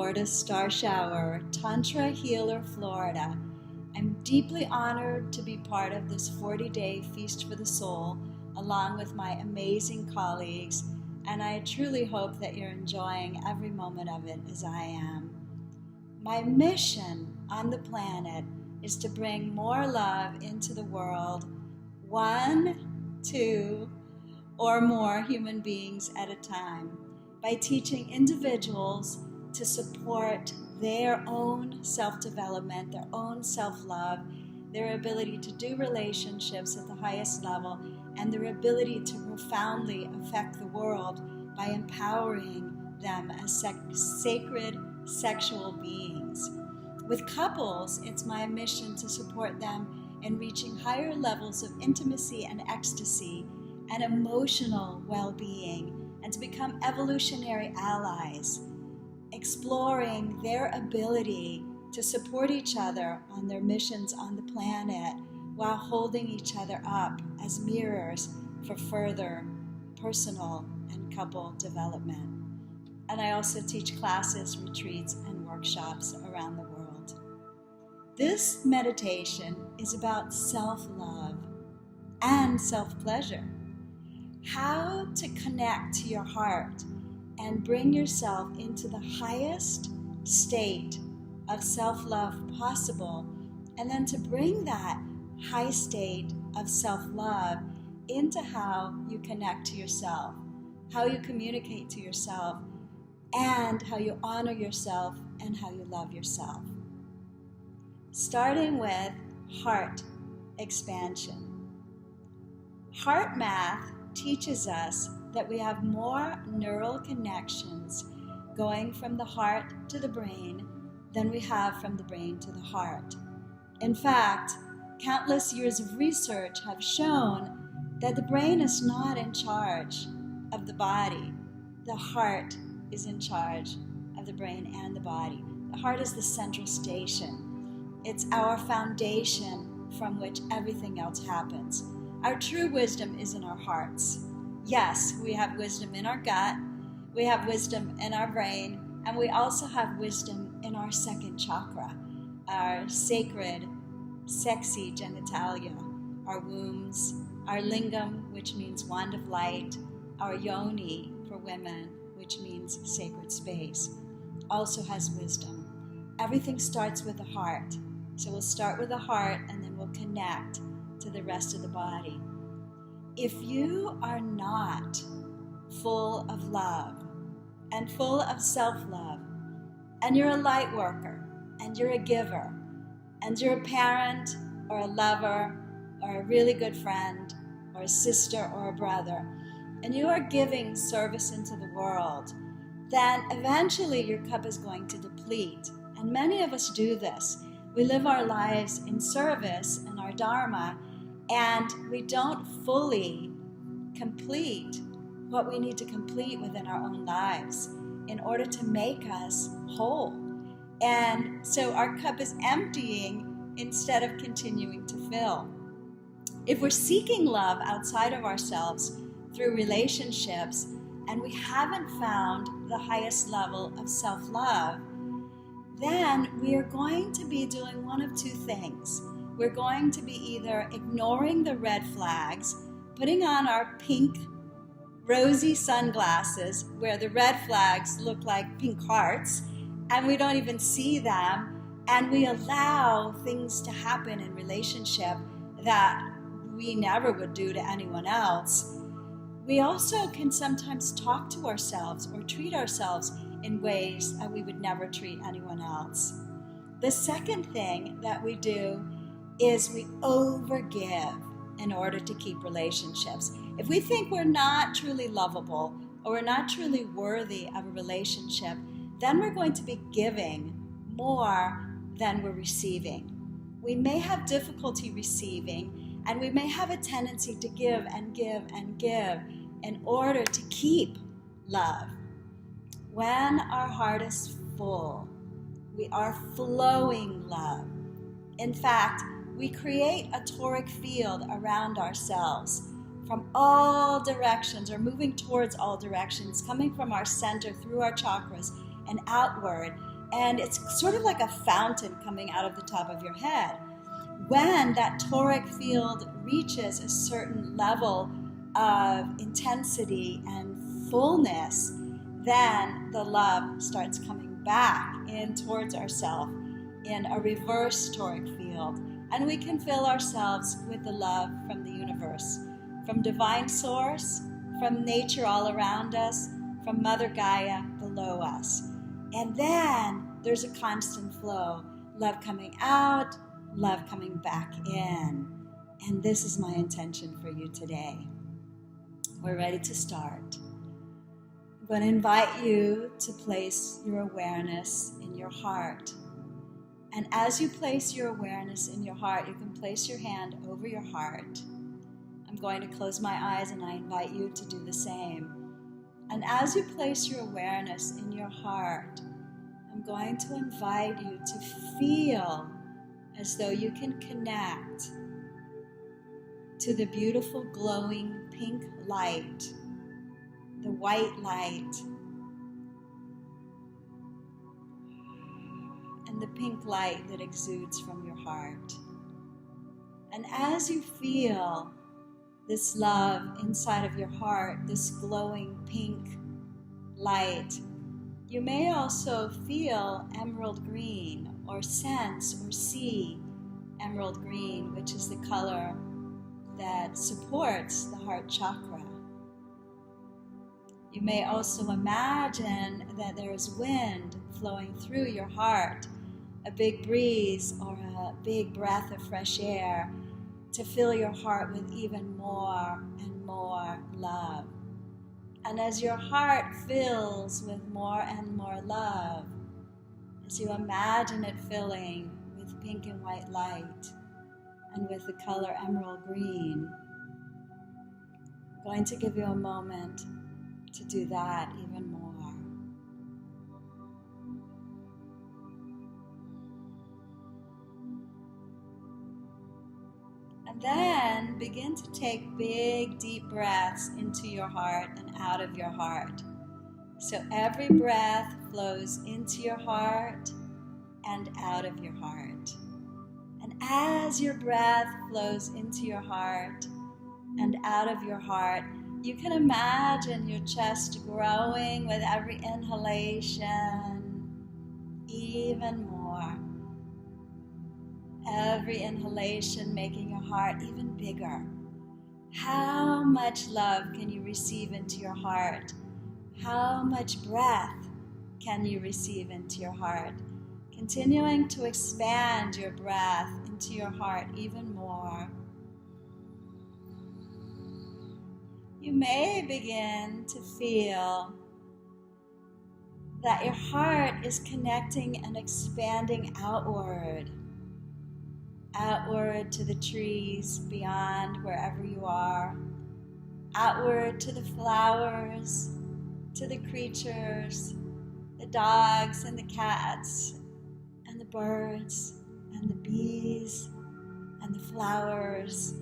Lourdes Starshower, Tantra healer, Florida. I'm deeply honored to be part of this 40-day Feast for the Soul, along with my amazing colleagues, and I truly hope that you're enjoying every moment of it as I am. My mission on the planet is to bring more love into the world, 1, 2, or more human beings at a time, by teaching individuals to support their own self-development, their own self-love, their ability to do relationships at the highest level, and their ability to profoundly affect the world by empowering them as sacred sexual beings. With couples, it's my mission to support them in reaching higher levels of intimacy and ecstasy and emotional well-being, and to become evolutionary allies, exploring their ability to support each other on their missions on the planet while holding each other up as mirrors for further personal and couple development. And I also teach classes, retreats, and workshops around the world. This meditation is about self-love and self-pleasure. How to connect to your heart and bring yourself into the highest state of self-love possible, and then to bring that high state of self-love into how you connect to yourself, how you communicate to yourself, and how you honor yourself and how you love yourself. Starting with heart expansion. Heart math teaches us that we have more neural connections going from the heart to the brain than we have from the brain to the heart. In fact, countless years of research have shown that the brain is not in charge of the body. The heart is in charge of the brain and the body. The heart is the central station. It's our foundation from which everything else happens. Our true wisdom is in our hearts. Yes, we have wisdom in our gut, we have wisdom in our brain, and we also have wisdom in our second chakra, our sacred, sexy genitalia, our wombs, our lingam, which means wand of light, our yoni for women, which means sacred space, also has wisdom. Everything starts with the heart. So we'll start with the heart and then we'll connect to the rest of the body. If you are not full of love and full of self-love, and you're a light worker, and you're a giver, and you're a parent or a lover or a really good friend or a sister or a brother, and you are giving service into the world, then eventually your cup is going to deplete. And many of us do this. We live our lives in service in our dharma, and we don't fully complete what we need to complete within our own lives in order to make us whole. And so our cup is emptying instead of continuing to fill. If we're seeking love outside of ourselves through relationships, and we haven't found the highest level of self-love, then we are going to be doing one of two things. We're going to be either ignoring the red flags, putting on our pink, rosy sunglasses where the red flags look like pink hearts, and we don't even see them, and we allow things to happen in relationship that we never would do to anyone else. We also can sometimes talk to ourselves or treat ourselves in ways that we would never treat anyone else. The second thing that we do is we overgive in order to keep relationships. If we think we're not truly lovable or we're not truly worthy of a relationship, then we're going to be giving more than we're receiving. We may have difficulty receiving, and we may have a tendency to give and give and give in order to keep love. When our heart is full, we are flowing love. In fact, we create a toric field around ourselves from all directions, or moving towards all directions, coming from our center through our chakras and outward, And it's sort of like a fountain coming out of the top of your head. When that toric field reaches a certain level of intensity and fullness, then the love starts coming back in towards ourselves in a reverse toric field. And we can fill ourselves with the love from the universe, from divine source, from nature all around us, from Mother Gaia below us. And then there's a constant flow, love coming out, love coming back in. And this is my intention for you today. We're ready to start. I'm going to invite you to place your awareness in your heart. And as you place your awareness in your heart, you can place your hand over your heart. I'm going to close my eyes and I invite you to do the same. And as you place your awareness in your heart, I'm going to invite you to feel as though you can connect to the beautiful glowing pink light, the white light, and the pink light that exudes from your heart. And as you feel this love inside of your heart, this glowing pink light, you may also feel emerald green or sense or see emerald green, which is the color that supports the heart chakra. You may also imagine that there is wind flowing through your heart, a big breeze or a big breath of fresh air to fill your heart with even more and more love. And as your heart fills with more and more love, as you imagine it filling with pink and white light and with the color emerald green, I'm going to give you a moment to do that even more. And then begin to take big, deep breaths into your heart and out of your heart. So every breath flows into your heart and out of your heart. And as your breath flows into your heart and out of your heart, you can imagine your chest growing with every inhalation even more. Every inhalation making your heart even bigger. How much love can you receive into your heart? How much breath can you receive into your heart? Continuing to expand your breath into your heart even more. You may begin to feel that your heart is connecting and expanding outward to the trees beyond wherever you are, outward to the flowers, to the creatures, the dogs and the cats, and the birds, and the bees, and the flowers,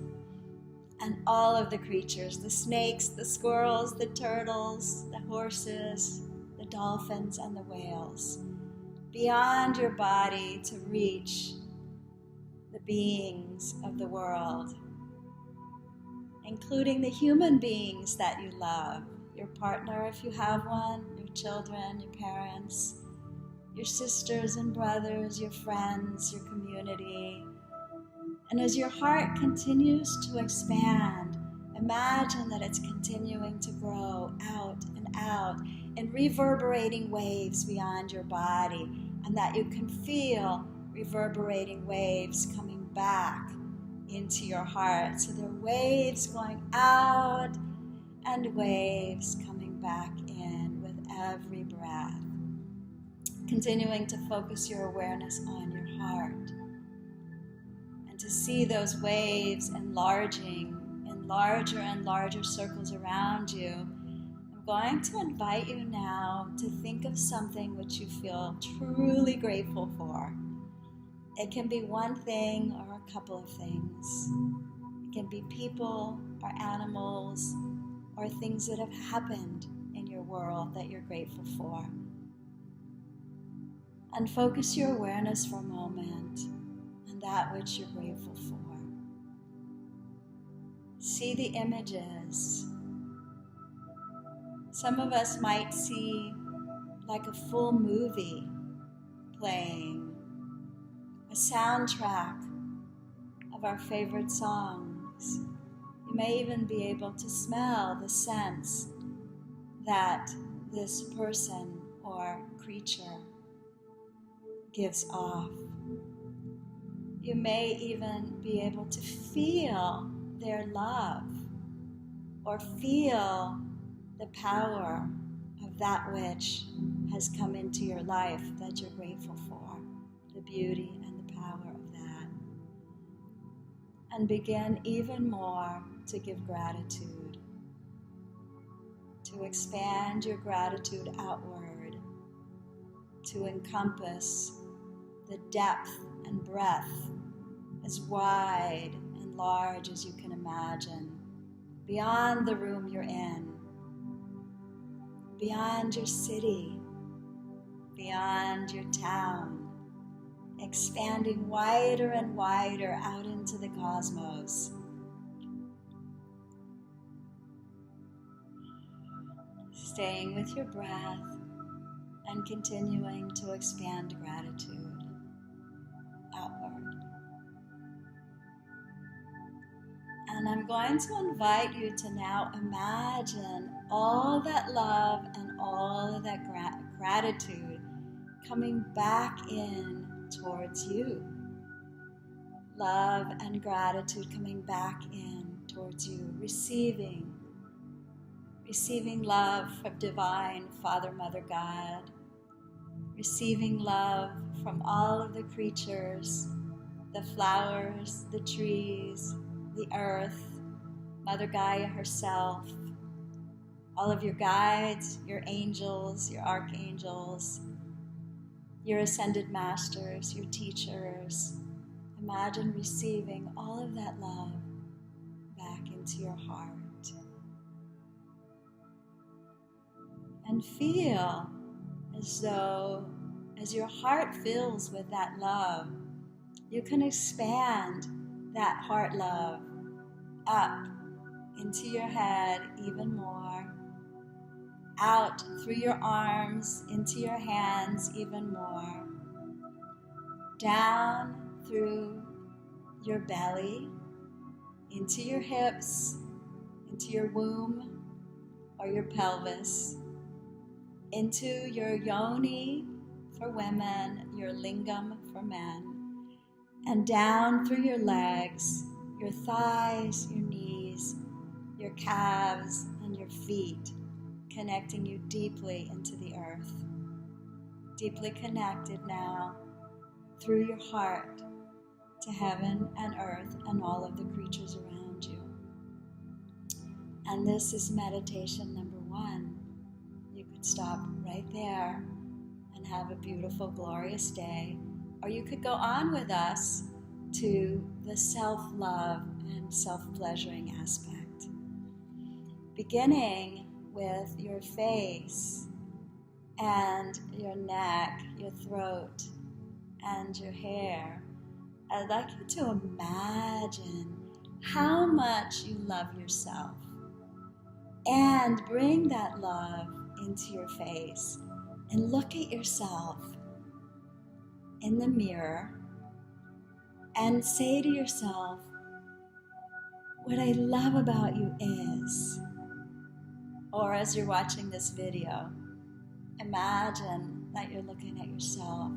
and all of the creatures, the snakes, the squirrels, the turtles, the horses, the dolphins, and the whales, beyond your body to reach the beings of the world, including the human beings that you love, your partner if you have one, your children, your parents, your sisters and brothers, your friends, your community. And as your heart continues to expand, imagine that it's continuing to grow out in reverberating waves beyond your body, and that you can feel reverberating waves coming back into your heart. So there are waves going out and waves coming back in with every breath. Continuing to focus your awareness on your heart and to see those waves enlarging in larger and larger circles around you. I'm going to invite you now to think of something which you feel truly grateful for. It can be one thing or a couple of things. It can be people or animals or things that have happened in your world that you're grateful for. And focus your awareness for a moment on that which you're grateful for. See the images. Some of us might see like a full movie playing, a soundtrack of our favorite songs. You may even be able to smell the scents that this person or creature gives off. You may even be able to feel their love or feel the power of that which has come into your life that you're grateful for, the beauty and the power of that. And begin even more to give gratitude, to expand your gratitude outward, to encompass the depth and breadth as wide and large as you can imagine, beyond the room you're in, beyond your city, beyond your town, expanding wider and wider out into the cosmos. Staying with your breath and continuing to expand gratitude outward. And I'm going to invite you to now imagine all that love and all of that gratitude coming back in towards you. Love and gratitude coming back in towards you, receiving love from Divine Father, Mother, God, receiving love from all of the creatures, the flowers, the trees, the earth, Mother Gaia herself, all of your guides, your angels, your archangels, your ascended masters, your teachers. Imagine receiving all of that love back into your heart. And feel as though, as your heart fills with that love, you can expand that heart love up into your head even more, out through your arms, into your hands even more, down through your belly, into your hips, into your womb or your pelvis, into your yoni for women, your lingam for men, and down through your legs, your thighs, your knees, your calves, and your feet, connecting you deeply into the earth. Deeply connected now through your heart to heaven and earth and all of the creatures around you. And this is meditation number 1. You could stop right there and have a beautiful, glorious day. Or you could go on with us to the self-love and self-pleasuring aspect. Beginning with your face and your neck, your throat, and your hair. I'd like you to imagine how much you love yourself and bring that love into your face and look at yourself in the mirror and say to yourself, what I love about you is, or as you're watching this video, imagine that you're looking at yourself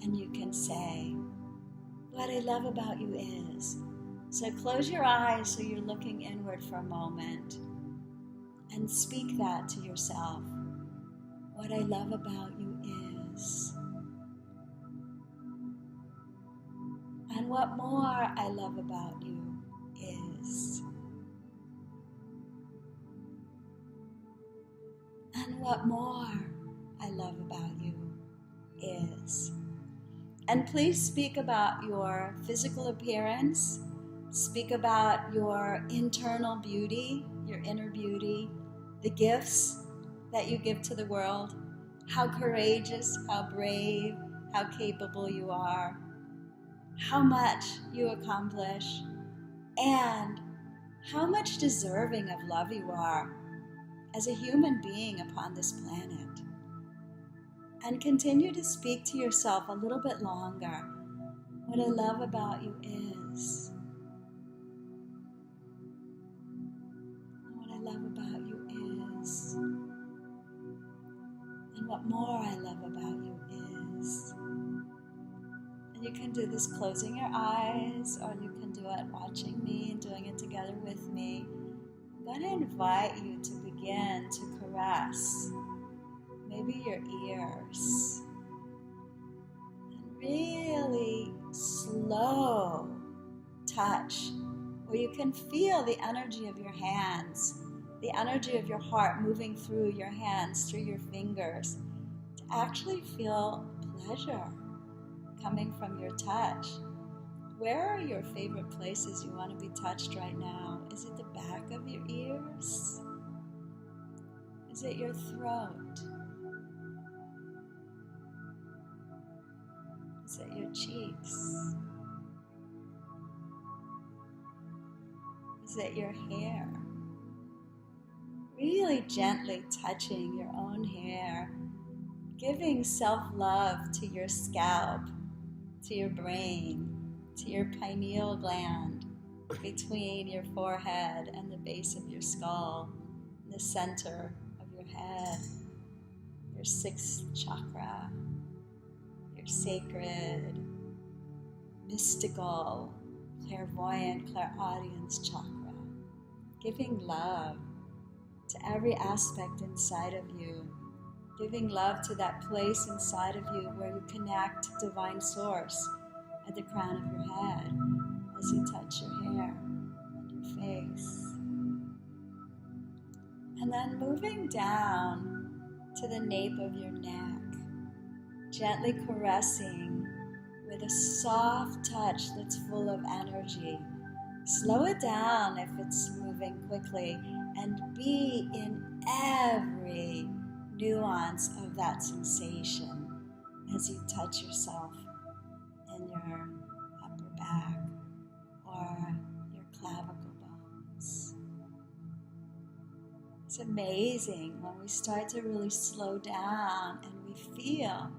and you can say, what I love about you is. So close your eyes so you're looking inward for a moment and speak that to yourself. What I love about you is. And what more I love about you is. And what more I love about you is. And please speak about your physical appearance. Speak about your internal beauty, your inner beauty, the gifts that you give to the world, how courageous, how brave, how capable you are, how much you accomplish, and how much deserving of love you are as a human being upon this planet. And continue to speak to yourself a little bit longer. What I love about you is. What I love about you is. And what more I love about you is. And you can do this closing your eyes, or you can do it watching me and doing it together with me. I'm going to invite you to begin to caress maybe your ears. And really slow touch, where you can feel the energy of your hands, the energy of your heart moving through your hands, through your fingers, to actually feel pleasure coming from your touch. Where are your favorite places you want to be touched right now? Is it the back of your ears? Is it your throat? Is it your cheeks? Is it your hair? Really gently touching your own hair, giving self-love to your scalp, to your brain, to your pineal gland, between your forehead and the base of your skull, the center of your head, your sixth chakra, your sacred, mystical, clairvoyant, clairaudience chakra, giving love to every aspect inside of you, giving love to that place inside of you where you connect to Divine Source at the crown of your head as you touch your hair and your face. And then moving down to the nape of your neck, gently caressing with a soft touch that's full of energy. Slow it down if it's moving quickly, and be in every nuance of that sensation as you touch yourself in your upper back or your clavicle bones. It's amazing when we start to really slow down and we feel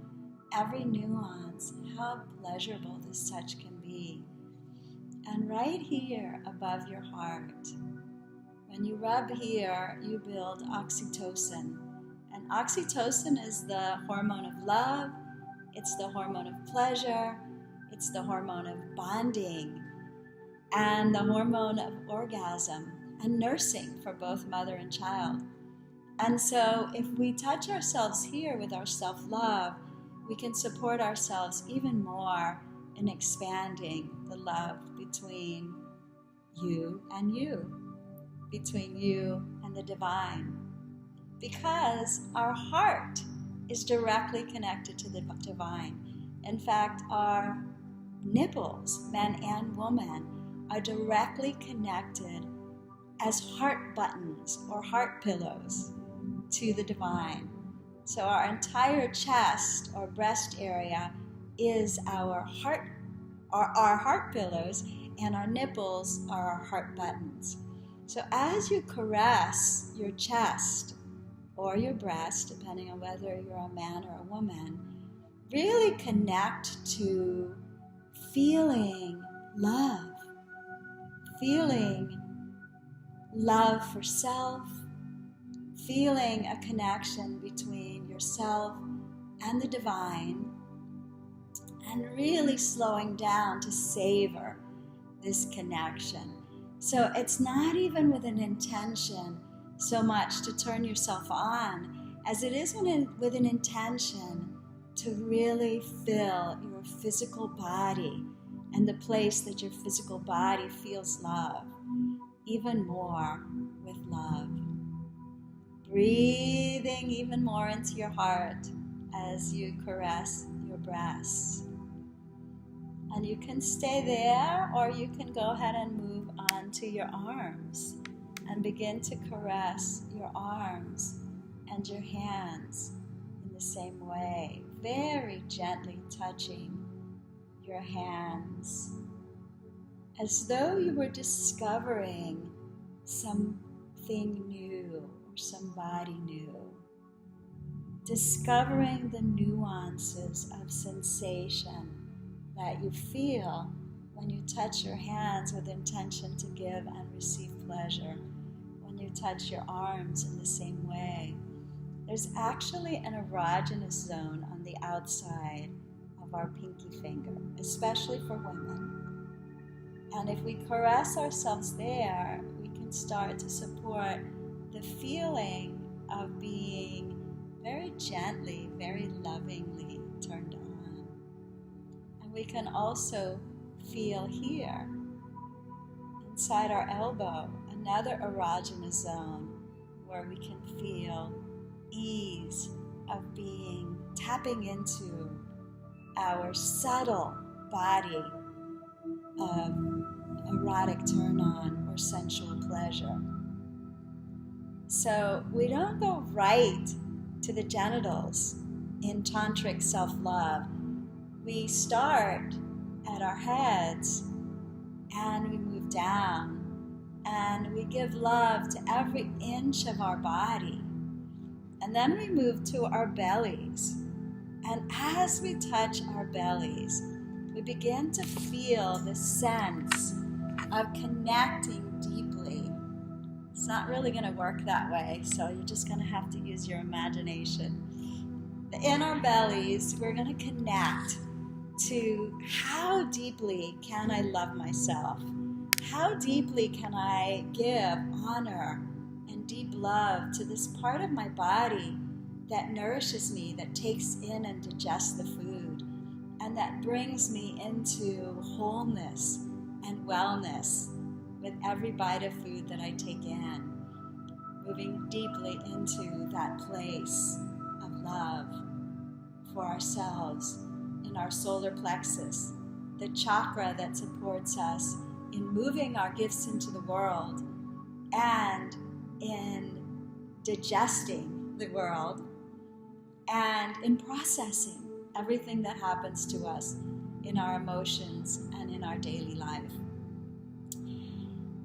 every nuance, how pleasurable this touch can be. And right here above your heart, when you rub here, you build oxytocin. And oxytocin is the hormone of love, it's the hormone of pleasure, it's the hormone of bonding, and the hormone of orgasm and nursing for both mother and child. And so if we touch ourselves here with our self-love, we can support ourselves even more in expanding the love between you and you, between you and the divine. Because our heart is directly connected to the divine. In fact, our nipples, men and women, are directly connected as heart buttons or heart pillows to the divine. So our entire chest or breast area is our heart pillows, and our nipples are our heart buttons. So as you caress your chest or your breast, depending on whether you're a man or a woman, really connect to feeling love for self, feeling a connection between yourself and the divine, and really slowing down to savor this connection. So it's not even with an intention so much to turn yourself on as it is with an intention to really fill your physical body and the place that your physical body feels love even more with love. Breathing even more into your heart as you caress your breasts. And you can stay there, or you can go ahead and move on to your arms and begin to caress your arms and your hands in the same way, very gently touching your hands, as though you were discovering something new or somebody new. Discovering the nuances of sensation that you feel when you touch your hands with intention to give and receive pleasure, when you touch your arms in the same way. There's actually an erogenous zone on the outside of our pinky finger, especially for women. And if we caress ourselves there, we can start to support the feeling of being very gently, very lovingly turned on. And we can also feel here, inside our elbow, another erogenous zone where we can feel ease of being, tapping into our subtle body of erotic turn-on or sensual pleasure. So we don't go right to the genitals in tantric self-love. We start at our heads and we move down and we give love to every inch of our body. And then we move to our bellies. And as we touch our bellies, we begin to feel the sense of connecting deeply. It's not really going to work that way, so you're just going to have to use your imagination. In our bellies, we're going to connect to how deeply can I love myself? How deeply can I give honor and deep love to this part of my body that nourishes me, that takes in and digests the food, and that brings me into wholeness and wellness with every bite of food that I take in, moving deeply into that place of love for ourselves in our solar plexus, the chakra that supports us in moving our gifts into the world and in digesting the world and in processing everything that happens to us in our emotions and in our daily life.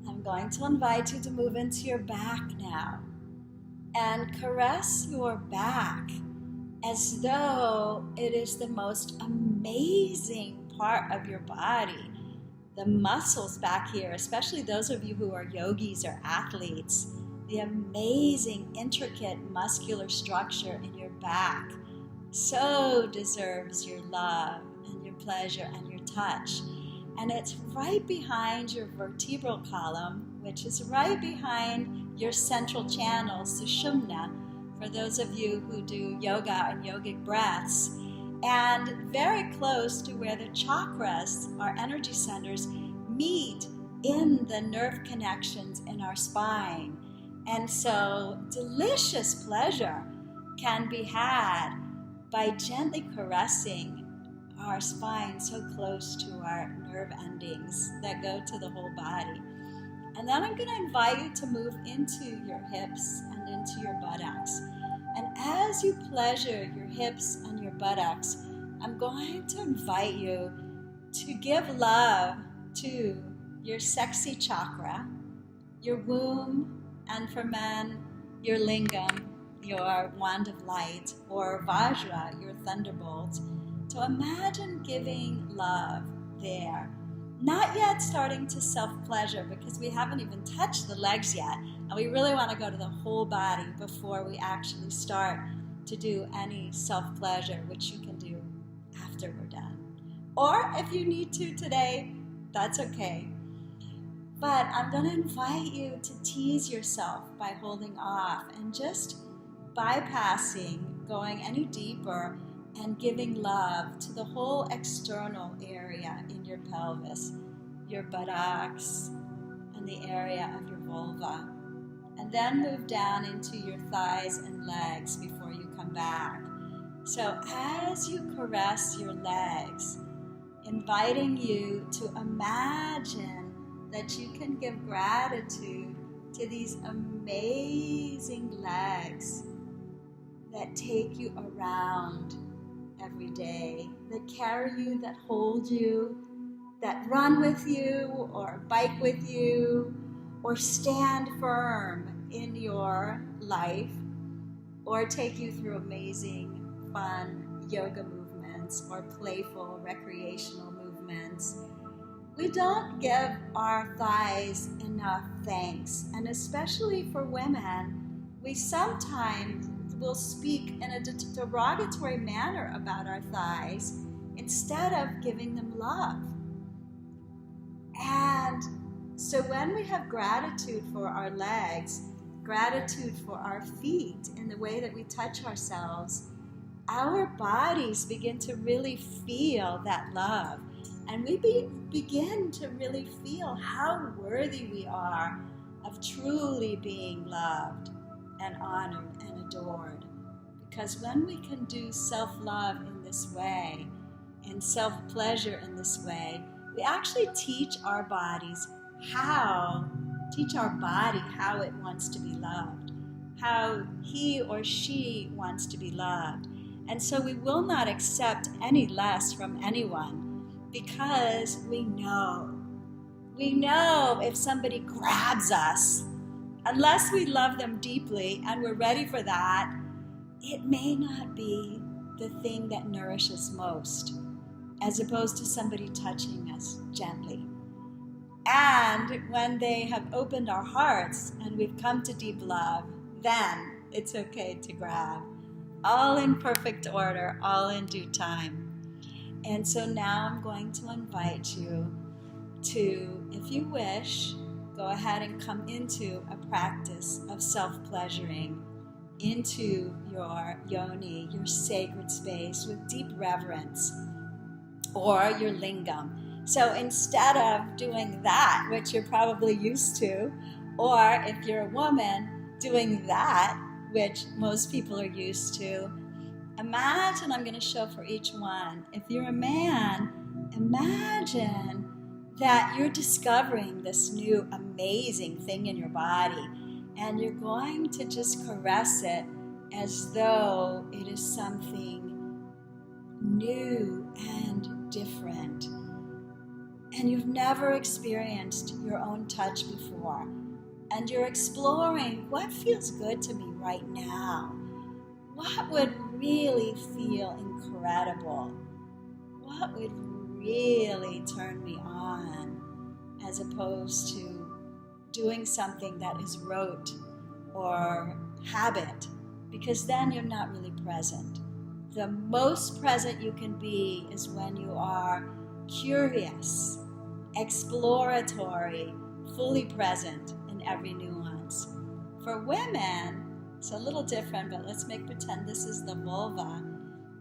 I'm going to invite you to move into your back now and caress your back as though it is the most amazing part of your body. The muscles back here, especially those of you who are yogis or athletes, the amazing, intricate muscular structure in your back so deserves your love and your pleasure and your touch. And it's right behind your vertebral column, which is right behind your central channel, Sushumna, for those of you who do yoga and yogic breaths, and very close to where the chakras, our energy centers, meet in the nerve connections in our spine. And so delicious pleasure can be had by gently caressing our spine so close to our nerve endings that go to the whole body. And then I'm going to invite you to move into your hips and into your buttocks. And as you pleasure your hips and your buttocks, I'm going to invite you to give love to your sexy chakra, your womb, and for men, your lingam, your wand of light, or Vajra, your thunderbolt. So imagine giving love there. Not yet starting to self-pleasure because we haven't even touched the legs yet. And we really want to go to the whole body before we actually start to do any self-pleasure, which you can do after we're done. Or if you need to today, that's okay. But I'm going to invite you to tease yourself by holding off and just bypassing going any deeper and giving love to the whole external area in your pelvis, your buttocks, and the area of your vulva. And then move down into your thighs and legs before you come back. So as you caress your legs, inviting you to imagine that you can give gratitude to these amazing legs that take you around every day, that carry you, that hold you, that run with you or bike with you or stand firm in your life or take you through amazing, fun yoga movements or playful recreational movements. We don't give our thighs enough thanks, and especially for women, we sometimes will speak in a derogatory manner about our thighs instead of giving them love. And so when we have gratitude for our legs, gratitude for our feet in the way that we touch ourselves, our bodies begin to really feel that love. And we begin to really feel how worthy we are of truly being loved and honored and adored. Because when we can do self-love in this way and self-pleasure in this way, we actually teach our body how it wants to be loved, how he or she wants to be loved. And so we will not accept any less from anyone, because we know if somebody grabs us, unless we love them deeply and we're ready for that, it may not be the thing that nourishes most, as opposed to somebody touching us gently. And when they have opened our hearts and we've come to deep love, then it's okay to grab. All in perfect order, all in due time. And so now I'm going to invite you to, if you wish, go ahead and come into a practice of self-pleasuring, into your yoni, your sacred space, with deep reverence, or your lingam. So instead of doing that, which you're probably used to, or if you're a woman, doing that, which most people are used to, imagine, I'm going to show for each one. If you're a man, imagine that you're discovering this new amazing thing in your body, and you're going to just caress it as though it is something new and different. And you've never experienced your own touch before. And you're exploring what feels good to me right now. What would really feel incredible? What would really turn me on, as opposed to doing something that is rote or habit, because then you're not really present. The most present you can be is when you are curious, exploratory, fully present in every nuance. For women, it's a little different, but let's pretend this is the vulva.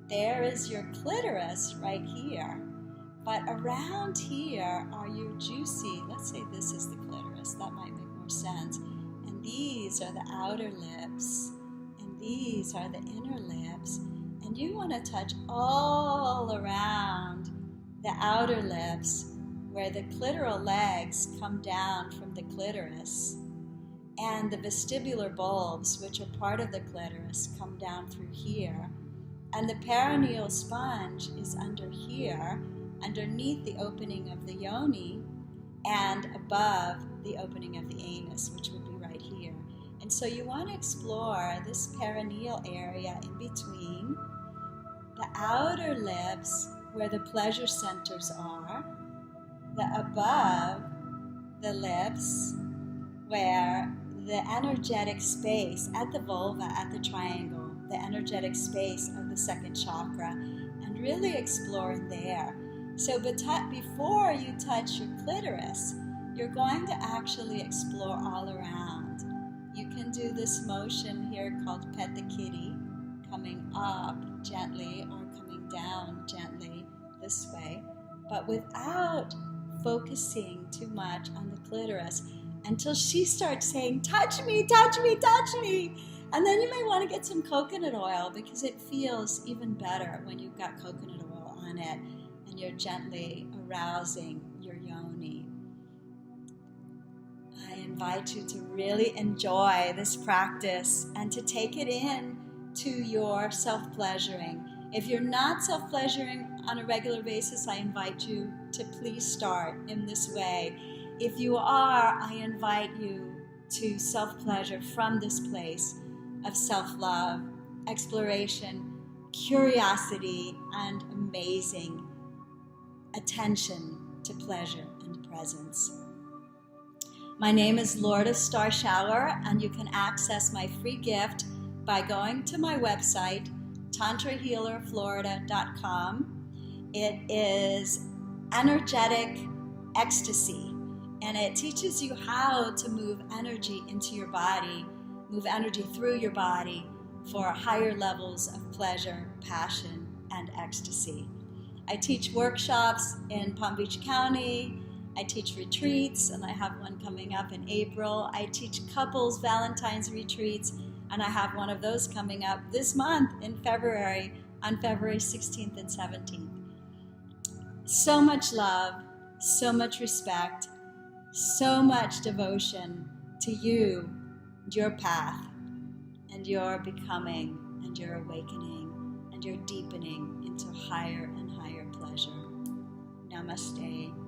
There is your clitoris right here. But around here are your juicy, let's say this is the clitoris, that might make more sense. And these are the outer lips, and these are the inner lips. And you want to touch all around the outer lips, where the clitoral legs come down from the clitoris, and the vestibular bulbs, which are part of the clitoris, come down through here, and the perineal sponge is under here, underneath the opening of the yoni, and above the opening of the anus, which would be right here. And so you want to explore this perineal area in between the outer lips, where the pleasure centers are, the above the lips, where the energetic space at the vulva, at the triangle, the energetic space of the second chakra, and really explore there. So before you touch your clitoris, you're going to actually explore all around. You can do this motion here called pet the kitty, coming up gently or coming down gently this way, but without focusing too much on the clitoris, until she starts saying, touch me, touch me, touch me. And then you may want to get some coconut oil, because it feels even better when you've got coconut oil on it and you're gently arousing your yoni. I invite you to really enjoy this practice and to take it in to your self-pleasuring. If you're not self-pleasuring on a regular basis, I invite you to please start in this way. If you are, I invite you to self-pleasure from this place of self-love, exploration, curiosity, and amazing attention to pleasure and presence. My name is Lourdes Starshower, and you can access my free gift by going to my website, tantrahealerflorida.com. It is energetic ecstasy, and it teaches you how to move energy into your body, move energy through your body for higher levels of pleasure, passion, and ecstasy. I teach workshops in Palm Beach County. I teach retreats, and I have one coming up in April. I teach couples Valentine's retreats, and I have one of those coming up this month in February, on February 16th and 17th. So much love, so much respect, so much devotion to you, your path, and your becoming, and your awakening, and your deepening into higher and higher pleasure. Namaste.